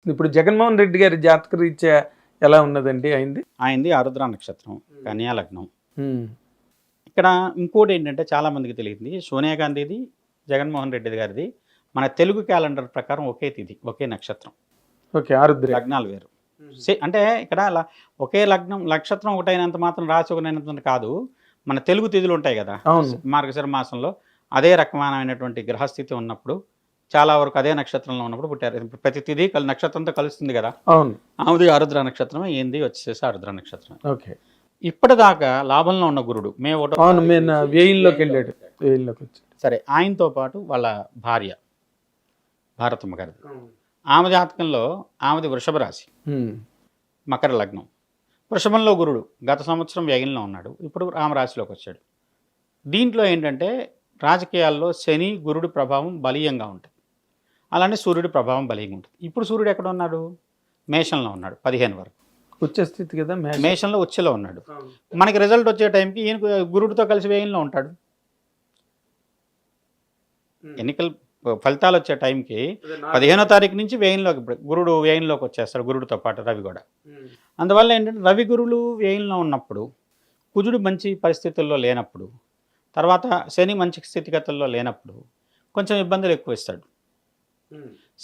ఇప్పుడు జగన్మోహన్ రెడ్డి గారి జాతక రీత్యా ఎలా ఉన్నదండి అయింది? ఆయనది ఆరుద్ర నక్షత్రం, కన్యా లగ్నం. ఉమ్, ఇక్కడ ఇంకోటి ఏంటంటే చాలా మందికి తెలియదు, సోనియా గాంధీది, జగన్మోహన్ రెడ్డి గారిది మన తెలుగు క్యాలెండర్ ప్రకారం ఒకే తిథి, ఒకే నక్షత్రం. ఓకే, ఆరుద్ర లగ్నాలు వేరు. అంటే ఇక్కడ ఒకే లగ్నం నక్షత్రం ఒకటైనంత మాత్రం రాశి ఒకటైనంత కాదు, మన తెలుగు తిథులు ఉంటాయి కదా, అవును. మార్గశిర మాసంలో అదే రకమైనటువంటి గ్రహస్థితి ఉన్నప్పుడు చాలా వరకు అదే నక్షత్రంలో ఉన్నప్పుడు పుట్టారు. ఇప్పుడు ప్రతి తిథి నక్షత్రంతో కలుస్తుంది కదా. అవును. ఆమెది ఆరుద్ర నక్షత్రం, ఏంది వచ్చేసి ఆరుద్ర నక్షత్రం. ఓకే, ఇప్పటిదాకా లాభంలో ఉన్న గురుడు మే ఒకటో అవును, మేము వ్యయంలోకి వెళ్ళాడు, వ్యయంలోకి వచ్చాడు. సరే, ఆయనతో పాటు వాళ్ళ భార్య భారతమ్మ గారిది, ఆమె జాతకంలో ఆమెది వృషభ రాశి, ఉమ్, మకర లగ్నం. వృషభంలో గురుడు గత సంవత్సరం వ్యయంలో ఉన్నాడు, ఇప్పుడు ఆమె రాశిలోకి వచ్చాడు. దీంట్లో ఏంటంటే రాజకీయాల్లో శని గురుడు ప్రభావం బలీయంగా ఉంటుంది, అలానే సూర్యుడి ప్రభావం బలీయంగా ఉంటుంది. ఇప్పుడు సూర్యుడు ఎక్కడ ఉన్నాడు? మేషంలో ఉన్నాడు 15 వరకు. వచ్చే స్థితి కదా, మేషంలో ఉచ్చులో ఉన్నాడు. మనకి రిజల్ట్ వచ్చే టైంకి ఈయన గురుడితో కలిసి వ్యయంలో ఉంటాడు. ఎన్నికల ఫలితాలు వచ్చే టైంకి 15వ తారీఖు నుంచి వ్యయంలోకి, గురుడు వ్యయంలోకి వచ్చేస్తాడు, గురుడితో పాటు రవి కూడా. అందువల్ల ఏంటంటే రవి గురువులు వ్యయంలో ఉన్నప్పుడు, కుజుడు మంచి పరిస్థితుల్లో లేనప్పుడు, తర్వాత శని మంచి స్థితిగతుల్లో లేనప్పుడు కొంచెం ఇబ్బందులు ఎక్కువ ఇస్తాడు.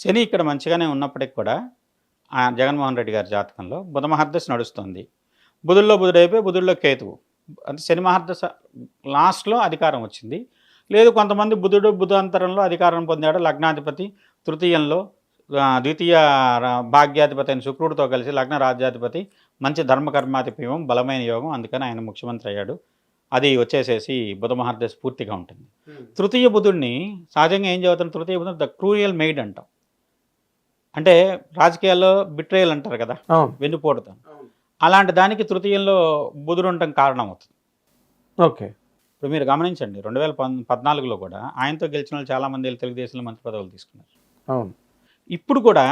శని ఇక్కడ మంచిగానే ఉన్నప్పటికి కూడా జగన్మోహన్ రెడ్డి గారి జాతకంలో బుధ మహర్దశ నడుస్తుంది. బుధుల్లో బుధుడైపోయి బుధుల్లో కేతువు, అంటే శని మహర్దశ లాస్ట్లో అధికారం వచ్చింది. లేదు, కొంతమంది బుధుడు బుధాంతరంలో అధికారం పొందాడు, లగ్నాధిపతి తృతీయంలో, ద్వితీయ భాగ్యాధిపతి అయిన శుక్రుడితో కలిసి లగ్న రాజ్యాధిపతి, మంచి ధర్మకర్మాధిపత్యం, బలమైన యోగం, అందుకని ఆయన ముఖ్యమంత్రి అయ్యాడు. అది వచ్చేసేసి బుధ మహర్దశ పూర్తిగా ఉంటుంది. తృతీయ బుధుడిని సహజంగా ఏం చదువుతాం, తృతీయ బుధుడు ద క్రూయల్ మెయిడ్ అంటాం. అంటే రాజకీయాల్లో బిట్రేయల్ అంటారు కదా, వెన్నుపోటుతాం. అలాంటి దానికి తృతీయంలో బుధుడు ఉండటం కారణం అవుతుంది. ఓకే, ఇప్పుడు మీరు గమనించండి, 2014లో కూడా ఆయనతో గెలిచిన వాళ్ళు చాలామంది తెలుగుదేశంలో మంత్రి పదవులు తీసుకున్నారు. అవును. ఇప్పుడు కూడా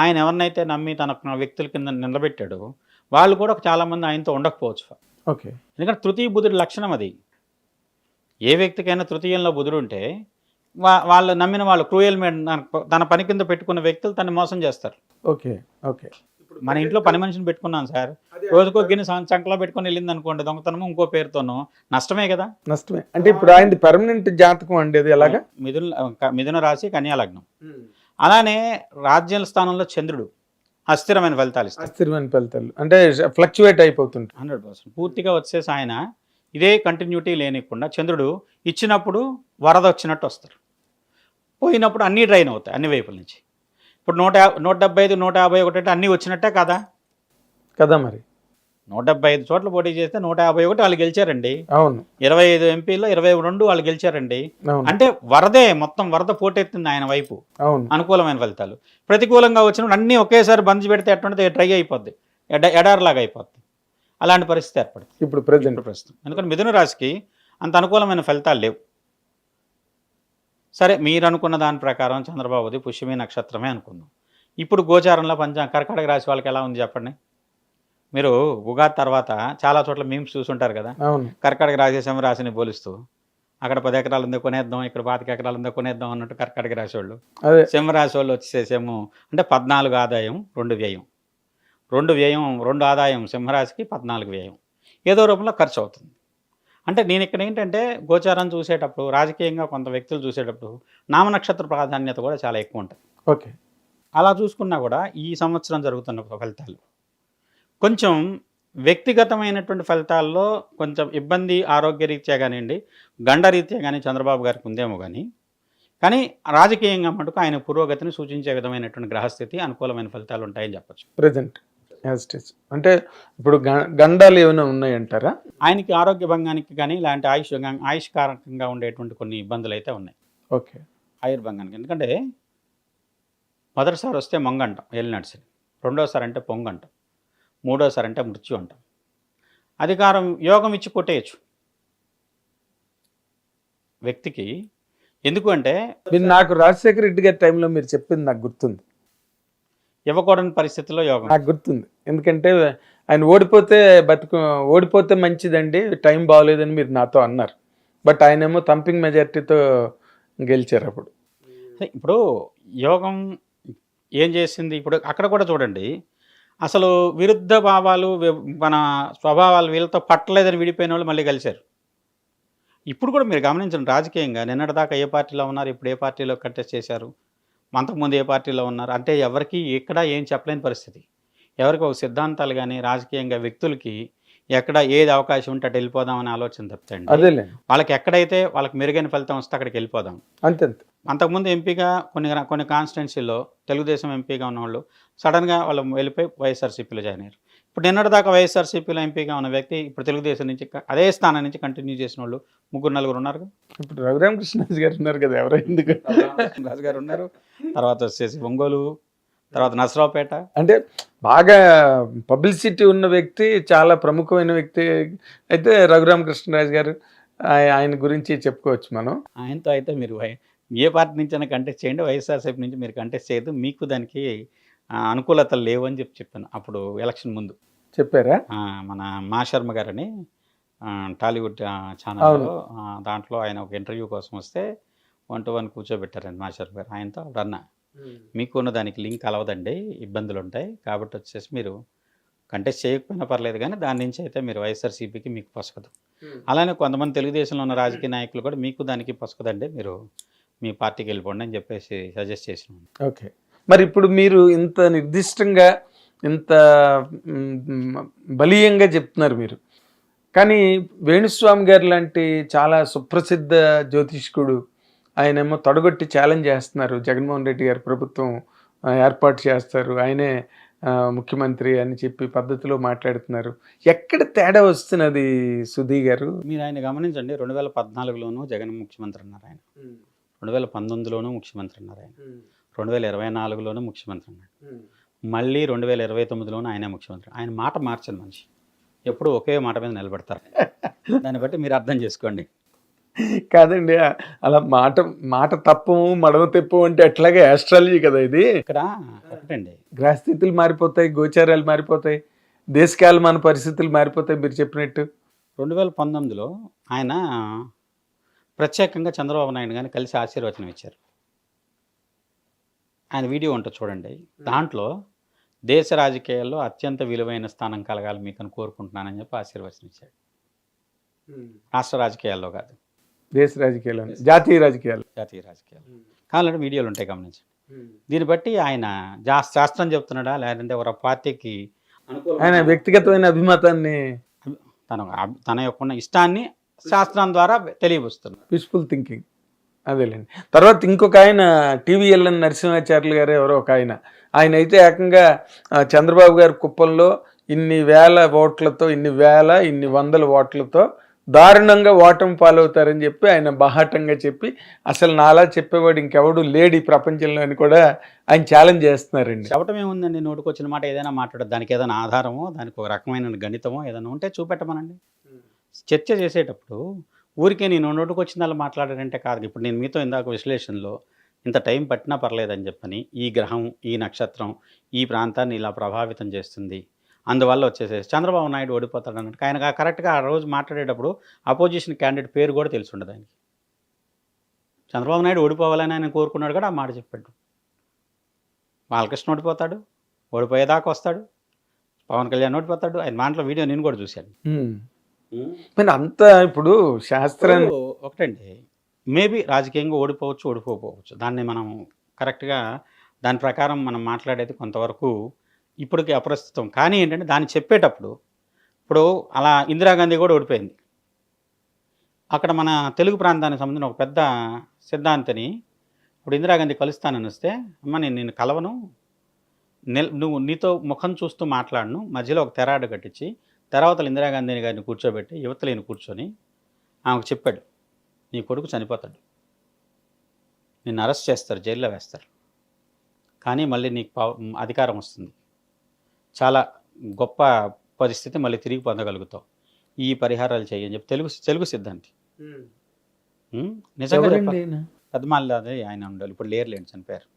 ఆయన ఎవరినైతే నమ్మి తన వ్యక్తుల కింద నిలబెట్టాడో వాళ్ళు కూడా చాలామంది ఆయనతో ఉండకపోవచ్చు. ఓకే, ఎందుకంటే తృతీయ బుధుడి లక్షణం అది. ఏ వ్యక్తికైనా తృతీయంలో బుధుడు ఉంటే వాళ్ళు నమ్మిన వాళ్ళు క్రూయల్ మేడ్, తన పని కింద పెట్టుకున్న వ్యక్తులు తను మోసం చేస్తారు. Okay, okay. మన ఇంట్లో పని మనిషిని పెట్టుకున్నాం సార్, రోజుకో గిన్నె సంకలో పెట్టుకుని వెళ్ళింది అనుకోండి, దొంగతనము ఇంకో పేరుతోనూ, నష్టమే కదా. నష్టమే. అంటే ఇప్పుడు ఆయనది పర్మనెంట్ జాతకం అండి అది ఎలాగా? మిథున రాశి, కన్యా లగ్నం. అలానే రాజ్యాల స్థానంలో చంద్రుడు అస్థిరమైన ఫలితాలు ఇస్తారు. అస్థిరమైన ఫలితాలు అంటే ఫ్లక్చువేట్ అయిపోతుంది 100%. పూర్తిగా వచ్చేసి ఆయన ఇదే కంటిన్యూటీ లేనికుండా, చంద్రుడు ఇచ్చినప్పుడు వరద వచ్చినట్టు వస్తారు, పోయినప్పుడు అన్నీ డ్రైన్ అవుతాయి అన్ని వైపుల నుంచి. ఇప్పుడు 175, 151 అంటే అన్నీ వచ్చినట్టే కదా కదా. మరి 175 చోట్ల పోటీ చేస్తే 151 వాళ్ళు గెలిచారండి. అవును. 25 ఎంపీలో 22 వాళ్ళు గెలిచారండి. అంటే వరదే, మొత్తం వరద పోటెత్తింది ఆయన వైపు. అవును. అనుకూలమైన ఫలితాలు. ప్రతికూలంగా వచ్చినప్పుడు అన్నీ ఒకేసారి బంద్ పెడితే ఎటువంటి డ్రై అయిపోద్ది, ఎడారిలాగా అయిపోద్ది. అలాంటి పరిస్థితి ఏర్పడుతుంది ఇప్పుడు ప్రస్తుతం. ఎందుకంటే మిథున రాశికి అంత అనుకూలమైన ఫలితాలు లేవు. సరే, మీరు అనుకున్న దాని ప్రకారం చంద్రబాబుది పుష్యమి నక్షత్రమే అనుకుందాం. ఇప్పుడు గోచారంలో కర్కాటక రాశి వాళ్ళకి ఎలా ఉంది చెప్పండి. మీరు ఉగాది తర్వాత చాలా చోట్ల మీమ్స్ చూసుంటారు కదా, కర్కాటక రాశి సింహ రాశిని పోలిస్తూ, అక్కడ 10 ఎకరాలు ఉందో కొనేద్దాం, ఇక్కడ 25 ఎకరాలు ఉందో కొనేద్దాం అన్నట్టు కర్కాటక రాశి వాళ్ళు. సింహరాశి వాళ్ళు వచ్చేసేమో అంటే 14 ఆదాయం 2 వ్యయం, 2 ఆదాయం సింహరాశికి, 14 వ్యయం, ఏదో రూపంలో ఖర్చు అవుతుంది. అంటే నేను ఇక్కడ ఏంటంటే గోచారం చూసేటప్పుడు, రాజకీయంగా కొంత వ్యక్తులు చూసేటప్పుడు నామనక్షత్ర ప్రాధాన్యత కూడా చాలా ఎక్కువ ఉంటుంది. ఓకే, అలా చూసుకున్నా కూడా ఈ సంవత్సరం జరుగుతున్న ఫలితాలు కొంచెం వ్యక్తిగతమైనటువంటి ఫలితాల్లో కొంచెం ఇబ్బంది, ఆరోగ్యరీత్యా కానివ్వండి, గండరీత్యా కానీ చంద్రబాబు గారికి ఉందేమో కానీ రాజకీయంగా మటుకు ఆయన పురోగతిని సూచించే విధమైనటువంటి గ్రహస్థితి, అనుకూలమైన ఫలితాలు ఉంటాయని చెప్పచ్చు ప్రజెంట్. అంటే ఇప్పుడు గండాలు ఏమైనా ఉన్నాయంటారా ఆయనకి? ఆరోగ్య భంగానికి కానీ ఇలాంటి ఆయుష్కారకంగా ఉండేటువంటి కొన్ని ఇబ్బందులు అయితే ఉన్నాయి. ఓకే, ఆయుర్భంగానికి. ఎందుకంటే మొదటిసారి వస్తే మొంగంటాం, ఏలినట్స్. రెండోసారి అంటే పొంగంటాం, మూడోసారి అంటే మృత్యు అంటాం. అధికారం యోగం ఇచ్చి కొట్టేయచ్చు వ్యక్తికి. ఎందుకు అంటే నాకు రాజశేఖర రెడ్డి గారి టైంలో మీరు చెప్పింది నాకు గుర్తుంది. ఇవ్వకూడని పరిస్థితుల్లో యోగం నాకు గుర్తుంది. ఎందుకంటే ఆయన ఓడిపోతే మంచిదండి, టైం బాగోలేదని మీరు నాతో అన్నారు. బట్ ఆయన ఏమో థంపింగ్ మెజారిటీతో గెలిచారు అప్పుడు. ఇప్పుడు యోగం ఏం చేసింది ఇప్పుడు అక్కడ కూడా చూడండి. అసలు విరుద్ధ భావాలు మన స్వభావాలు వీళ్ళతో పట్టలేదని విడిపోయిన వాళ్ళు మళ్ళీ కలిశారు. ఇప్పుడు కూడా మీరు గమనించండి రాజకీయంగా నిన్నటిదాకా ఏ పార్టీలో ఉన్నారు, ఇప్పుడు ఏ పార్టీలో కంటెస్ట్ చేశారు, అంతకుముందు ఏ పార్టీలో ఉన్నారు అంటే ఎవరికి ఎక్కడ ఏం చెప్పలేని పరిస్థితి. ఎవరికి ఒక సిద్ధాంతాలు కానీ రాజకీయంగా వ్యక్తులకి ఎక్కడ ఏది అవకాశం ఉంటే అటు వెళ్ళిపోదామనే ఆలోచన తప్పితండి. అదేలే వాళ్ళకి ఎక్కడైతే వాళ్ళకి మెరుగైన ఫలితం వస్తే అక్కడికి వెళ్ళిపోదాం. అంతే. అంతకుముందు ఎంపీగా కొన్ని కాన్స్టిట్యున్సీలో తెలుగుదేశం ఎంపీగా ఉన్నవాళ్ళు సడన్గా వాళ్ళు వెళ్ళిపోయి వైఎస్ఆర్సీపీలో జాయిన్ అయ్యారు. ఇప్పుడు నిన్నటిదాకా వైఎస్ఆర్సీపీలో ఎంపీగా ఉన్న వ్యక్తి ఇప్పుడు తెలుగుదేశం నుంచి అదే స్థానం నుంచి కంటిన్యూ చేసిన వాళ్ళు 3-4 ఉన్నారు. ఇప్పుడు రఘురామకృష్ణరాజు గారు ఉన్నారు కదా, ఎవరో ఎందుకు రాజు గారు ఉన్నారు, తర్వాత వచ్చేసి ఒంగోలు, తర్వాత నసరావుపేట. అంటే బాగా పబ్లిసిటీ ఉన్న వ్యక్తి, చాలా ప్రముఖమైన వ్యక్తి అయితే రఘురామకృష్ణరాజు గారు. ఆయన గురించి చెప్పుకోవచ్చు మనం. ఆయనతో అయితే మీరు ఏ పార్టీ నుంచి అయినా కంటెస్ట్ చేయండి, వైఎస్ఆర్సీపీ నుంచి మీరు కంటెస్ట్ చేయదు, మీకు దానికి అనుకూలతలు లేవు అని చెప్పాను అప్పుడు ఎలక్షన్ ముందు. చెప్పారా? మన మా శర్మ గారని టాలీవుడ్ ఛానల్లో దాంట్లో ఆయన ఒక ఇంటర్వ్యూ కోసం వస్తే 1-to-1 కూర్చోబెట్టారండి మా శర్మ గారు. ఆయనతో అప్పుడు అన్న, మీకు ఉన్న దానికి లింక్ కలవదండి, ఇబ్బందులు ఉంటాయి, కాబట్టి వచ్చేసి మీరు కంటెస్ట్ చేయకపోయినా పర్లేదు కానీ దాని నుంచి అయితే మీరు వైఎస్ఆర్సీపీకి మీకు పొసగదు. అలానే కొంతమంది తెలుగుదేశంలో ఉన్న రాజకీయ నాయకులు కూడా మీకు దానికి పొసగదండి, మీరు మీ పార్టీకి వెళ్ళిపోండి అని చెప్పేసి సజెస్ట్ చేసినాం. ఓకే. మరి ఇప్పుడు మీరు ఇంత నిర్దిష్టంగా ఇంత బలీయంగా చెప్తున్నారు మీరు, కానీ వేణుస్వామి గారు లాంటి చాలా సుప్రసిద్ధ జ్యోతిష్కుడు ఆయనేమో తొడగొట్టి ఛాలెంజ్ చేస్తున్నారు, జగన్మోహన్ రెడ్డి గారు ప్రభుత్వం ఏర్పాటు చేస్తారు, ఆయనే ముఖ్యమంత్రి అని చెప్పి పద్ధతిలో మాట్లాడుతున్నారు. ఎక్కడ తేడా వస్తున్నది సుధీ గారు? మీరు ఆయన గమనించండి, 2014లోనూ జగన్ ముఖ్యమంత్రి అన్నారు ఆయన, 2019లోనూ ముఖ్యమంత్రి అన్నారు ఆయన, 2024లోనూ ముఖ్యమంత్రి అన్నాడు, మళ్ళీ 2029లోనూ ఆయనే ముఖ్యమంత్రి. ఆయన మాట మార్చని మనిషి, ఎప్పుడు ఒకే మాట మీద నిలబడతారు. దాన్ని బట్టి మీరు అర్థం చేసుకోండి. కాదండి, అలా మాట తప్పము మడమ తెప్పు అంటే ఎట్లాగే ఆస్ట్రాలజీ కదా ఇది. ఇక్కడ ఒకటండి, గ్రహస్థితులు మారిపోతాయి, గోచారాలు మారిపోతాయి, దేశకాలు మన పరిస్థితులు మారిపోతాయి మీరు చెప్పినట్టు. 2019లో ఆయన ప్రత్యేకంగా చంద్రబాబు నాయుడు గారిని కలిసి ఆశీర్వచనం ఇచ్చారు. ఆయన వీడియో ఉంటుంది చూడండి, దాంట్లో దేశ రాజకీయాల్లో అత్యంత విలువైన స్థానం కలగాలి మీకు అని కోరుకుంటున్నానని చెప్పి ఆశీర్వచనం ఇచ్చాడు. రాష్ట్ర రాజకీయాల్లో కాదు, దేశ రాజకీయాలు, జాతీయ రాజకీయాలు. కావాలంటే వీడియోలు ఉంటాయి గమనించండి. దీన్ని బట్టి ఆయన శాస్త్రం చెప్తున్నాడా లేదంటే ఒక పార్టీకి ఆయన వ్యక్తిగతమైన అభిమతాన్ని, తన యొక్క ఇష్టాన్ని శాస్త్రం ద్వారా తెలియవస్తున్నారు. Peaceful thinking. అదేలేండి. తర్వాత ఇంకొక ఆయన టీవీఎల్ఎన్ నరసింహాచార్యులు గారు ఎవరో ఒక ఆయన అయితే ఏకంగా చంద్రబాబు గారి కుప్పంలో ఇన్ని వందల ఓట్లతో దారుణంగా ఓటమి పాలవుతారని చెప్పి ఆయన బాహాటంగా చెప్పి, అసలు నాలా చెప్పేవాడు ఇంకెవడు లేడు ఈ ప్రపంచంలో అని కూడా ఆయన ఛాలెంజ్ చేస్తున్నారండి. చెప్పటం ఏముందండి, నోటుకొచ్చిన మాట ఏదైనా మాట్లాడదు, దానికి ఏదైనా ఆధారమో దానికి ఒక రకమైన గణితమో ఏదైనా ఉంటే చూపెట్టమనండి. చర్చ చేసేటప్పుడు ఊరికే నేను నోటుకొచ్చిన వాళ్ళు మాట్లాడారంటే కాదు. ఇప్పుడు నేను మీతో ఇందాక విశ్లేషణలో ఇంత టైం పట్టినా పర్లేదని చెప్పని, ఈ గ్రహం, ఈ నక్షత్రం ఈ ప్రాంతాన్ని ఇలా ప్రభావితం చేస్తుంది, అందువల్ల వచ్చేసేసి చంద్రబాబు నాయుడు ఓడిపోతాడు అన్నట్టు ఆయన కరెక్ట్గా ఆ రోజు మాట్లాడేటప్పుడు అపోజిషన్ క్యాండిడేట్ పేరు కూడా తెలిసి ఉండదు ఆయనకి. చంద్రబాబు నాయుడు ఓడిపోవాలని ఆయన కోరుకున్నాడు కూడా ఆ మాట చెప్పాడు. బాలకృష్ణ ఓడిపోతాడు, ఓడిపోయేదాకా వస్తాడు, పవన్ కళ్యాణ్ ఓడిపోతాడు, ఆయన మాటలో వీడియో నేను కూడా చూశాను. అంతా ఇప్పుడు శాస్త్రం ఒకటండి, మేబీ రాజకీయంగా ఓడిపోవచ్చు, దాన్ని మనం కరెక్ట్గా దాని ప్రకారం మనం మాట్లాడేది కొంతవరకు ఇప్పటికి అప్రస్తుతం. కానీ ఏంటంటే దాన్ని చెప్పేటప్పుడు ఇప్పుడు అలా ఇందిరాగాంధీ కూడా ఓడిపోయింది. అక్కడ మన తెలుగు ప్రాంతానికి సంబంధించిన ఒక పెద్ద సిద్ధాంతిని ఇప్పుడు ఇందిరాగాంధీ కలుస్తానని వస్తే, అమ్మ నేను నిన్ను కలవను, నువ్వు నీతో ముఖం చూస్తూ మాట్లాడను, మధ్యలో ఒక తెరాడు కట్టించి తర్వాత ఇందిరాగాంధీ గారిని కూర్చోబెట్టి యువతలేని కూర్చొని ఆమెకు చెప్పాడు, నీ కొడుకు చనిపోతాడు, నిన్ను అరెస్ట్ చేస్తారు, జైల్లో వేస్తారు, కానీ మళ్ళీ నీకు అధికారం వస్తుంది, చాలా గొప్ప పరిస్థితి మళ్ళీ తిరిగి పొందగలుగుతావు, ఈ పరిహారాలు చేయని చెప్పి తెలుగు సిద్ధాంతి. నిజంగా పెద్దమాలది ఆయన ఉండాలి, ఇప్పుడు లేరులేండి, చనిపోయారు.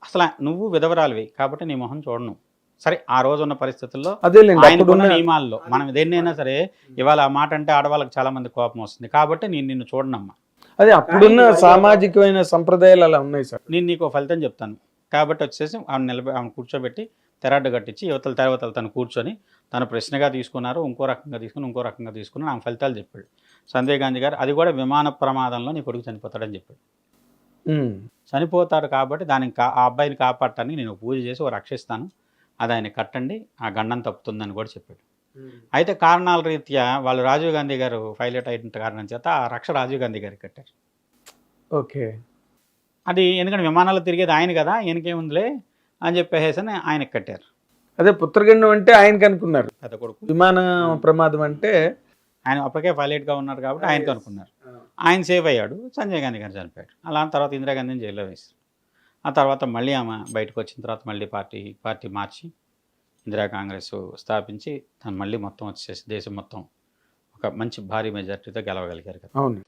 అసలు నువ్వు విధవరాలివి కాబట్టి నీ మొహం చూడను, సరే ఆ రోజు ఉన్న పరిస్థితుల్లో ఆయనకున్న నియమాల్లో మనం దేన్నైనా సరే, ఇవాళ ఆ మాట అంటే ఆడవాళ్ళకి చాలా మంది కోపం వస్తుంది కాబట్టి నేను నిన్ను చూడనమ్మా. అదే అప్పుడున్న సామాజికమైన సంప్రదాయాలు అలా ఉన్నాయి సార్. నేను నీకు ఫలితం చెప్తాను, కాబట్టి వచ్చేసి ఆమె కూర్చోబెట్టి తెరడ్డు కట్టించి యువతలు తను కూర్చొని తను ప్రశ్నగా తీసుకున్నారు, ఇంకో రకంగా తీసుకుని ఆమె ఫలితాలు చెప్పాడు. సంజయ్ గాంధీ గారు అది కూడా విమాన ప్రమాదంలో నీ కొడుకు చనిపోతాడని చెప్పాడు. చనిపోతాడు కాబట్టి ఆ అబ్బాయిని కాపాడటానికి నేను పూజ చేసి రక్షిస్తాను, అది ఆయన కట్టండి, ఆ గండం తప్పుతుందని కూడా చెప్పాడు. అయితే కారణాల రీత్యా వాళ్ళు రాజీవ్ గాంధీ గారు పైలట్ అయిన కారణం చేత ఆ రక్ష రాజీవ్ గాంధీ గారికి కట్టారు. ఓకే. అది ఎందుకంటే విమానాలు తిరిగేది ఆయన కదా, ఈయనకేముందిలే అని చెప్పేసి ఆయనకి కట్టారు. అదే పుత్రగండం అంటే ఆయనకి అనుకున్నారు, పెద్ద కొడుకు విమాన ప్రమాదం అంటే ఆయన అప్పటికే పైలట్గా ఉన్నారు కాబట్టి ఆయనతో అనుకున్నారు. ఆయన సేవ్ అయ్యాడు, సంజయ్ గాంధీ గారు చనిపోయాడు. అలా తర్వాత ఇందిరాగాంధీని జైల్లో వేశారు. ఆ తర్వాత మళ్ళీ ఆమె బయటకు వచ్చిన తర్వాత మళ్ళీ పార్టీ మార్చి ఇందిరా కాంగ్రెస్ స్థాపించి తను మళ్ళీ మొత్తం వచ్చేసి దేశం మొత్తం ఒక మంచి భారీ మెజార్టీతో గెలవగలిగారు కదా. అవును.